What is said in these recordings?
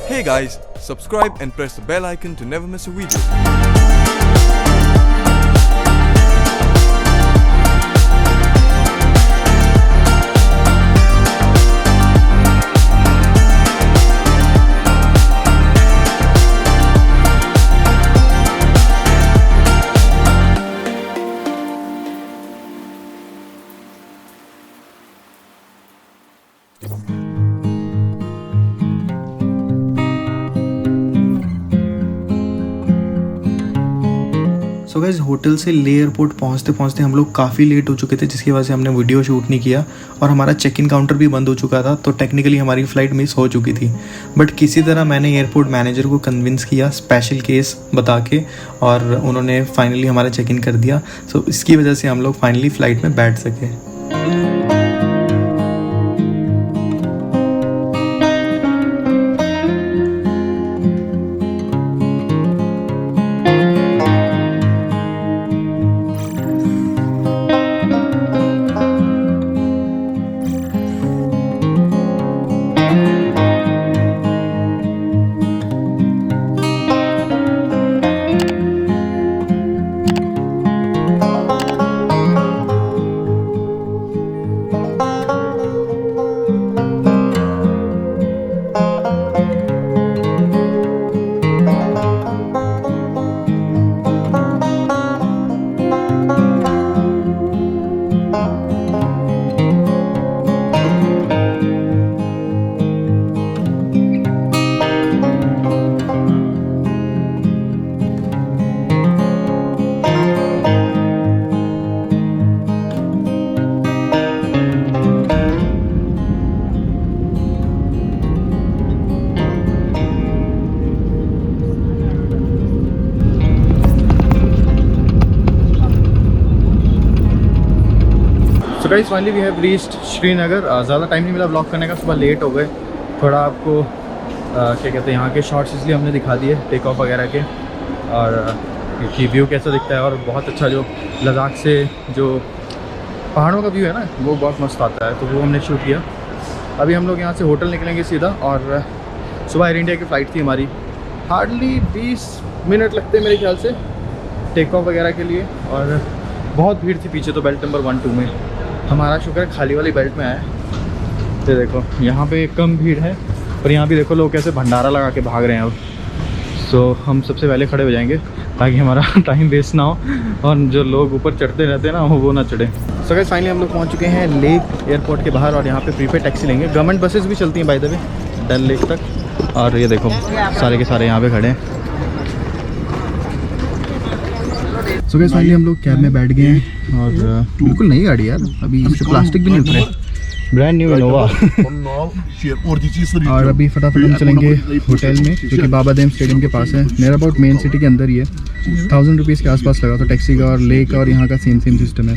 Hey guys, subscribe and press the bell icon to never miss a video. So guys hotel से ले airport पहुंचते पहुंचते हम लोग काफ़ी लेट हो चुके थे, जिसकी वजह से हमने वीडियो शूट नहीं किया और हमारा चेक इन काउंटर भी बंद हो चुका था, तो टेक्निकली हमारी फ़्लाइट मिस हो चुकी थी। बट किसी तरह मैंने एयरपोर्ट मैनेजर को कन्विंस किया स्पेशल केस बता के, और उन्होंने फाइनली हमारा चेक इन कर दिया। सो इसकी वजह से हम लोग फाइनली फ़्लाइट में बैठ सके। So guys finally we have reached Srinagar. ज़्यादा टाइम नहीं मिला ब्लॉग करने का, सुबह लेट हो गए थोड़ा। आपको क्या कहते हैं यहाँ के शॉट्स इसलिए हमने दिखा दिए टेक ऑफ वगैरह के, और कि व्यू कैसा दिखता है। और बहुत अच्छा जो लद्दाख से जो पहाड़ों का व्यू है ना, वो बहुत मस्त आता है, तो वो हमने शूट किया। अभी हम लोग यहाँ से होटल निकलेंगे सीधा, और सुबह एयर इंडिया की फ़्लाइट थी हमारी। हार्डली 20 मिनट लगते मेरे ख्याल से टेक ऑफ वगैरह के लिए, और बहुत भीड़ थी पीछे तो बेल्ट नंबर 1-2 में। हमारा शुक्र है खाली वाली बेल्ट में आया। ये देखो यहाँ पे कम भीड़ है, पर यहाँ भी देखो लोग कैसे भंडारा लगा के भाग रहे हैं अब। सो हम सबसे पहले खड़े हो जाएंगे ताकि हमारा टाइम वेस्ट ना हो, और जो लोग ऊपर चढ़ते रहते हैं ना वो ना चढ़े। सो गाइस फाइनली हम लोग पहुँच चुके हैं लेक एयरपोर्ट के बाहर, और यहाँ पे प्रीपेड टैक्सी लेंगे। गवर्नमेंट बसेस भी चलती हैं by the way Dal lake तक। और ये देखो सारे के सारे यहाँ पे खड़े हैं। सो गाइस फाइनली हम लोग कैब में बैठ गए हैं, और बिल्कुल नई गाड़ी यार, अभी इससे प्लास्टिक भी नहीं उतरे, ब्रांड न्यू इनोवा। और अभी फटाफट हम चलेंगे होटल में, जो कि बाबा देम स्टेडियम के पास है। मेरा अबाउट मेन सिटी के अंदर ही है। 1000 रुपीज़ के आसपास लगा था टैक्सी का, और ले का और यहाँ का सेम सिस्टम है।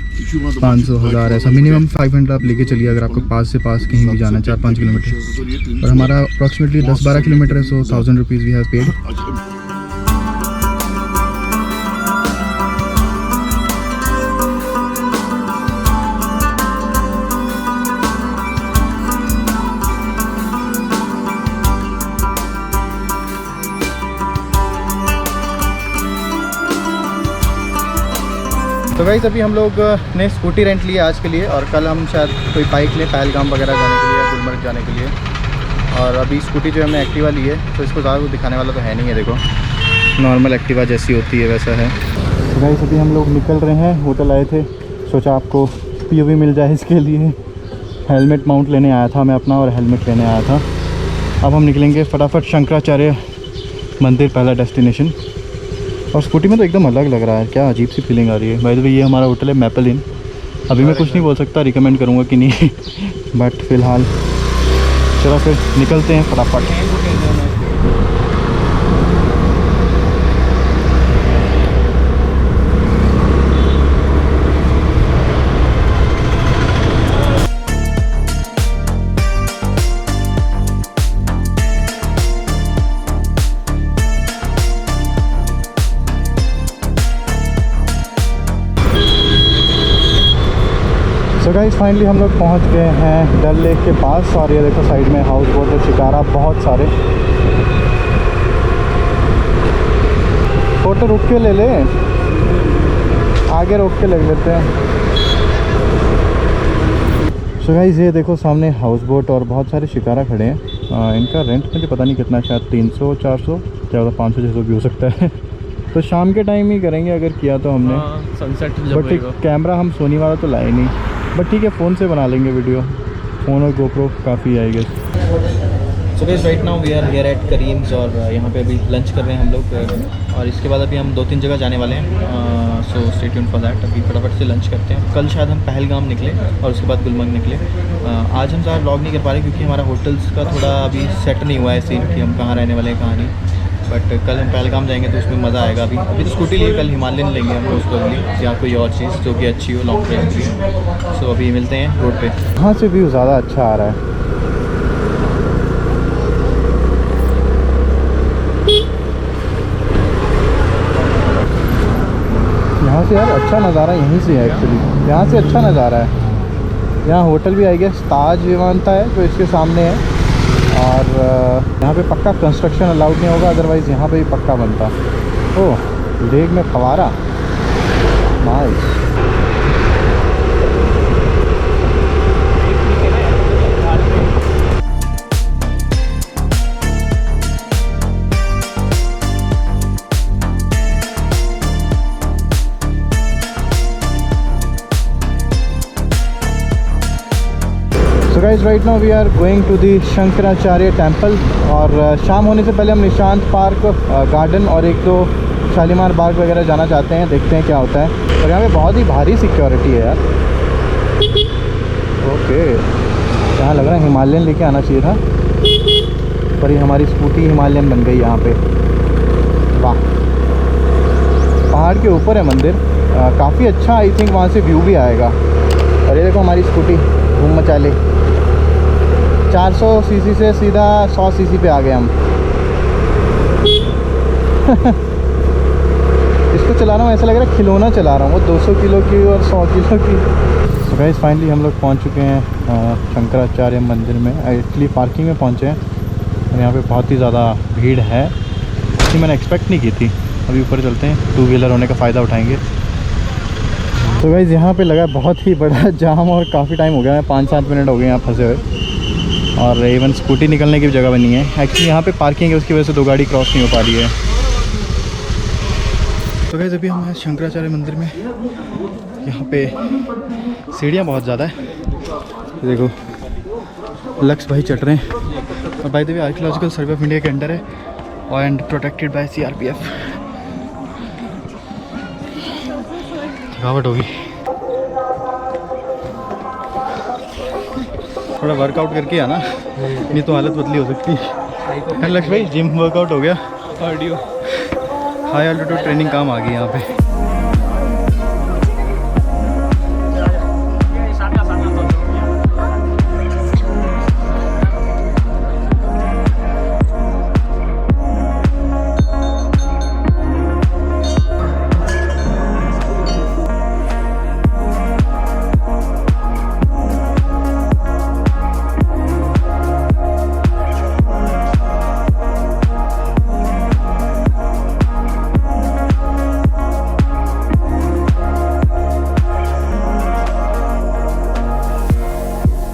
500-1000 ऐसा मिनिमम 500 आप लेके चलिए अगर आपको पास से पास कहीं भी जाना है, 4-5 किलोमीटर। और हमारा अप्रॉक्सीमेटली 10-12 किलोमीटर है, सो 1000 रुपीज़ वी हैव पेड। तो गाइस अभी हम लोग ने स्कूटी रेंट लिया आज के लिए, और कल हम शायद कोई बाइक लें पहलगाम वगैरह जाने के लिए या गुलमर्ग जाने के लिए। और अभी स्कूटी जो हमने एक्टिवा ली है, तो इसको ज़्यादा दिखाने वाला तो है नहीं है। देखो नॉर्मल एक्टिवा जैसी होती है वैसा है। तो गाइस अभी हम लोग निकल रहे हैं। होटल आए थे, सोचा आपको POV मिल जाए, इसके लिए हेलमेट माउंट लेने आया था मैं अपना, और हेलमेट लेने आया था। अब हम निकलेंगे फटाफट शंकराचार्य मंदिर, पहला डेस्टिनेशन। और स्कूटी में तो एकदम अलग लग रहा है, क्या अजीब सी फीलिंग आ रही है। बाय द वे ये हमारा होटल है मैपल इन। अभी मैं कुछ नहीं बोल सकता रिकमेंड करूँगा कि नहीं बट फ़िलहाल चलो फिर निकलते हैं फटाफट। तो गाइस फाइनली हम लोग पहुंच गए हैं डल लेक के पास, और ये देखो साइड में हाउस बोट है, शिकारा बहुत सारे। ऑटो रुक के ले ले, आगे रोक के ले लेते हैं। सो गाइस ये देखो सामने हाउस बोट और बहुत सारे शिकारा खड़े हैं। इनका रेंट मुझे पता नहीं कितना, शायद 300 400 ज़्यादा 500 600 भी हो सकता है। तो शाम के टाइम ही करेंगे अगर किया तो हमने, सनसेट बट कैमरा हम सोनी वाला तो लाए नहीं, बट ठीक है फ़ोन से बना लेंगे वीडियो। फ़ोन और गोप्रो काफ़ी आएगा। So guys right now we are here at Karim's और यहाँ पे अभी लंच कर रहे हैं हम लोग, और इसके बाद अभी हम 2-3 जगह जाने वाले हैं। So stay tuned for that. अभी फटाफट से लंच करते हैं। कल शायद हम पहलगाम निकले और उसके बाद गुलमर्ग निकले। आज हम ज़्यादा व्लॉग नहीं कर पा रहे क्योंकि हमारा होटल्स का थोड़ा अभी सेट नहीं हुआ है सीन कि हम कहाँ रहने वाले हैं कहाँ नहीं। बट कल हम पहलगाम जाएंगे तो उसमें मज़ा आएगा। अभी तो स्कूटी लिए, कल हिमालयन लेंगे हम मोस्ट प्रोबेबली, या कोई और चीज़ जो कि अच्छी हो लॉन्ग ड्राइव की। सो अभी मिलते हैं रोड पे। यहाँ से व्यू ज़्यादा अच्छा आ रहा है। यहाँ से यार अच्छा नज़ारा यहीं से है एक्चुअली, यहाँ से अच्छा नज़ारा है। यहाँ होटल भी आई गेस ताज विमानता है जो इसके सामने है, और यहाँ पे पक्का कंस्ट्रक्शन अलाउड नहीं होगा, अदरवाइज़ यहाँ पे भी पक्का बनता। ओह लेक में फवारा, nice. So guys, right now we are going to the Shankaracharya temple, और शाम होने से पहले हम निशांत पार्क, गार्डन और 1-2 शालीमार बाग वगैरह जाना चाहते हैं। देखते हैं क्या होता है। और यहाँ पे बहुत ही भारी सिक्योरिटी है यार। ओके, यहाँ लग रहा है हिमालयन लेके आना चाहिए था, पर ये हमारी स्कूटी हिमालयन बन गई यहाँ पे। वाह, पहाड़ के ऊपर है मंदिर, काफ़ी अच्छा। आई थिंक वहाँ से व्यू भी आएगा। और ये देखो हमारी स्कूटी घूम मचा ले। 400 सीसी से सीधा 100 सीसी पे आ गए हम। इसको चला रहा हूँ ऐसा लग रहा है खिलौना चला रहा हूँ, वो 200 किलो की और 100 किलो की। तो गाइस फाइनली हम लोग पहुँच चुके हैं शंकराचार्य मंदिर में। एक्चुअली पार्किंग में पहुँचे हैं, और यहाँ पे बहुत ही ज़्यादा भीड़ है, इसलिए मैंने एक्सपेक्ट नहीं की थी। अभी ऊपर चलते हैं, 2 व्हीलर होने का फ़ायदा उठाएंगे। तो गाइस यहाँ पे लगा बहुत ही बड़ा जाम, और काफ़ी टाइम हो गया है, 5-7 मिनट हो गए यहाँ फंसे हुए। और इवन स्कूटी निकलने की भी जगह बनी है। एक्चुअली यहाँ पे पार्किंग है, उसकी वजह से 2 गाड़ी क्रॉस नहीं हो पा रही है। तो गाइस अभी हम हैं शंकराचार्य मंदिर में। यहाँ पे सीढ़ियाँ बहुत ज़्यादा है, देखो लक्ष्य भाई चढ़ रहे हैं। और bye the way archaeological survey of India के अंडर है एंड प्रोटेक्टेड बाय CRPF। थकावट होगी, थोड़ा वर्कआउट करके आना, नहीं तो हालत बदली हो सकती है। लक्ष्य भाई जिम वर्कआउट हो गया, कार्डियो, हाई ऑल्टीट्यूड ट्रेनिंग काम आ गई यहाँ पे।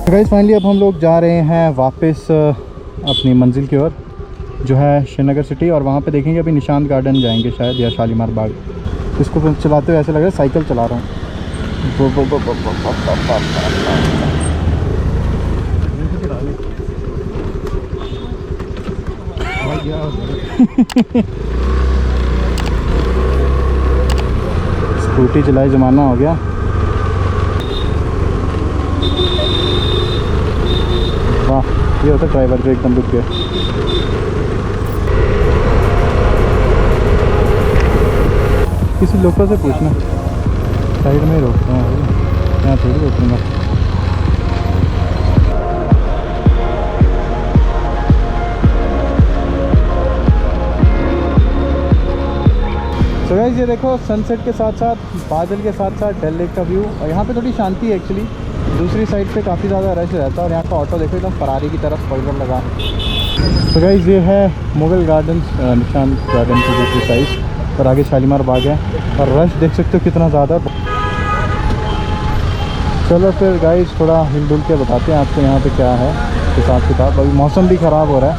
गाइस फाइनली अब हम लोग जा रहे हैं वापस अपनी मंजिल की ओर, जो है श्रीनगर सिटी। और वहाँ पे देखेंगे, अभी निशांत गार्डन जाएंगे शायद, या शालीमार बाग। इसको चलाते हुए ऐसे लग रहा है साइकिल चला रहा हूँ। स्कूटी चलाए ज़माना हो गया। वाह, ये होता है ड्राइवर जो एकदम रुक गया। किसी लोकल से पूछना, साइड में ही रोकते हैं, यहाँ थोड़ी रोकूँगा। तो गाइस ये देखो सनसेट के साथ साथ बादल के साथ साथ डल लेक का व्यू। और यहाँ पे थोड़ी शांति है एक्चुअली, दूसरी साइड पे काफ़ी ज़्यादा रश रहता है। और यहाँ का ऑटो देखो एकदम फरारी की तरफ स्पॉइलर लगा। तो गाइस ये है मुगल गार्डन, निशांत गार्डन की दूसरी साइड। और आगे शालीमार बाग है और रश देख सकते हो कितना ज़्यादा। चलो फिर गाइस थोड़ा हिल डुल के बताते हैं आपको यहाँ पे क्या है हिसाब किताब। अभी मौसम भी ख़राब हो रहा है।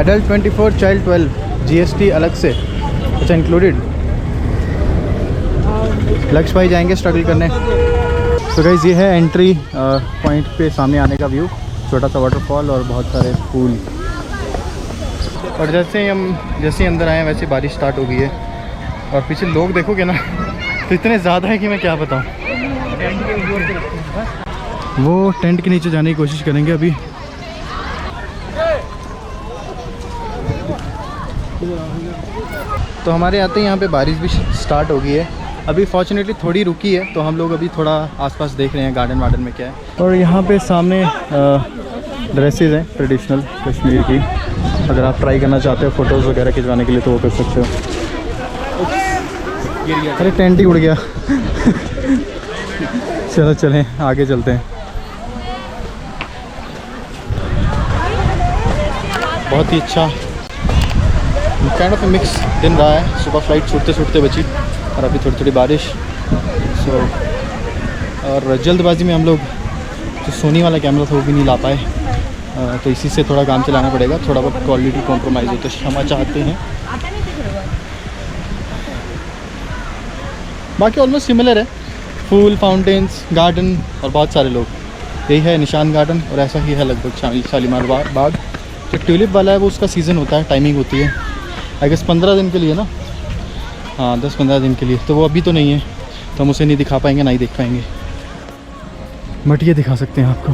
एडल्ट 24, चाइल्ड 12, GST अलग से, अच्छा इंक्लूडेड। लक्ष्य भाई जाएंगे स्ट्रगल करने। तो गाइस ये है एंट्री पॉइंट पे सामने आने का व्यू, छोटा सा वाटरफॉल और बहुत सारे फूल। और जैसे ही अंदर आए हैं वैसे बारिश स्टार्ट हो गई है और पीछे लोग देखोगे ना तो इतने ज़्यादा है कि मैं क्या बताऊँ। वो टेंट के नीचे जाने की कोशिश करेंगे अभी। तो हमारे आते ही यहाँ पे बारिश भी स्टार्ट हो गई है। अभी फॉर्चुनेटली थोड़ी रुकी है तो हम लोग अभी थोड़ा आसपास देख रहे हैं गार्डन वार्डन में क्या है। और यहाँ पे सामने ड्रेसेस हैं ट्रेडिशनल कश्मीर की, अगर आप ट्राई करना चाहते हो फ़ोटोज़ वगैरह खिंचवाने के लिए तो वो कर सकते हो। अरे टेंट ही उड़ गया। चलो चलें आगे चलते हैं। बहुत ही अच्छा काइंड ऑफ मिक्स दिन रहा है। सुबह फ्लाइट छूटते छूटते बची और अभी थोड़ी थोड़ी बारिश। और जल्दबाजी में हम लोग जो सोनी वाला कैमरा था वो भी नहीं ला पाए, तो इसी से थोड़ा काम चलाना पड़ेगा। थोड़ा बहुत क्वालिटी कॉम्प्रोमाइज़ हो तो क्षमा चाहते हैं। बाकी ऑलमोस्ट सिमिलर है, फूल, फाउंटेन्स, गार्डन और बहुत सारे लोग। यही है निशान गार्डन और ऐसा ही है लगभग शालीमार बाग। जो ट्यूलिप वाला है वो उसका सीज़न होता है, टाइमिंग होती है आई गेस 15 दिन के लिए ना, हाँ 10-15 दिन के लिए। तो वो अभी तो नहीं है तो हम उसे नहीं दिखा पाएंगे, ना ही देख पाएंगे, बट ये दिखा सकते हैं आपको।